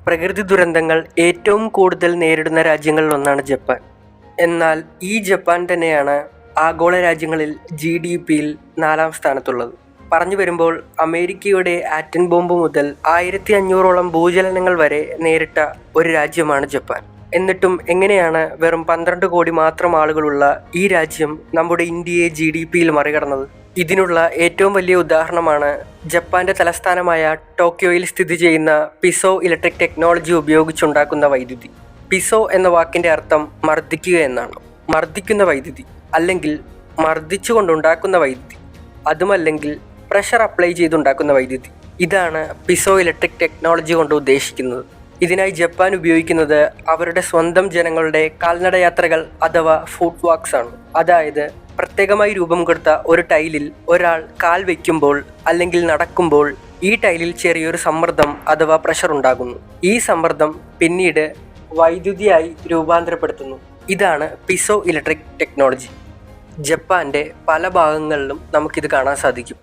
പ്രകൃതി ദുരന്തങ്ങൾ ഏറ്റവും കൂടുതൽ നേരിടുന്ന രാജ്യങ്ങളിലൊന്നാണ് ജപ്പാൻ. എന്നാൽ ഈ ജപ്പാൻ തന്നെയാണ് ആഗോള രാജ്യങ്ങളിൽ GDPയിൽ 4ാം സ്ഥാനത്തുള്ളത്. പറഞ്ഞു വരുമ്പോൾ അമേരിക്കയുടെ ആറ്റം ബോംബ് മുതൽ 1500ഓളം ഭൂചലനങ്ങൾ വരെ നേരിട്ട ഒരു രാജ്യമാണ് ജപ്പാൻ. എന്നിട്ടും എങ്ങനെയാണ് വെറും 12 കോടി മാത്രം ആളുകളുള്ള ഈ രാജ്യം നമ്മുടെ ഇന്ത്യയെ GDPയിൽ മറികടന്നത്? ഇതിനുള്ള ഏറ്റവും വലിയ ഉദാഹരണമാണ് ജപ്പാന്റെ തലസ്ഥാനമായ ടോക്കിയോയിൽ സ്ഥിതി ചെയ്യുന്ന പിസോ ഇലക്ട്രിക് ടെക്നോളജി ഉപയോഗിച്ചുണ്ടാക്കുന്ന വൈദ്യുതി. പിസോ എന്ന വാക്കിന്റെ അർത്ഥം മർദ്ദിക്കുക എന്നാണ്. മർദ്ദിക്കുന്ന വൈദ്യുതി, അല്ലെങ്കിൽ മർദ്ദിച്ചുകൊണ്ടുണ്ടാക്കുന്ന വൈദ്യുതി, അതുമല്ലെങ്കിൽ പ്രഷർ അപ്ലൈ ചെയ്തുണ്ടാക്കുന്ന വൈദ്യുതി. ഇതാണ് പിസോ ഇലക്ട്രിക് ടെക്നോളജി കൊണ്ട് ഉദ്ദേശിക്കുന്നത്. ഇതിനായി ജപ്പാൻ ഉപയോഗിക്കുന്നത് അവരുടെ സ്വന്തം ജനങ്ങളുടെ കാൽനടയാത്രകൾ അഥവാ ഫുട് വാക്സ് ആണ്. അതായത് പ്രത്യേകമായി രൂപം കൊടുത്ത ഒരു ടൈലിൽ ഒരാൾ കാൽ വയ്ക്കുമ്പോൾ അല്ലെങ്കിൽ നടക്കുമ്പോൾ ഈ ടൈലിൽ ചെറിയൊരു സമ്മർദ്ദം അഥവാ പ്രഷർ ഉണ്ടാകുന്നു. ഈ സമ്മർദ്ദം പിന്നീട് വൈദ്യുതിയായി രൂപാന്തരപ്പെടുത്തുന്നു. ഇതാണ് പിസോ ഇലക്ട്രിക് ടെക്നോളജി. ജപ്പാന്റെ പല ഭാഗങ്ങളിലും നമുക്കിത് കാണാൻ സാധിക്കും.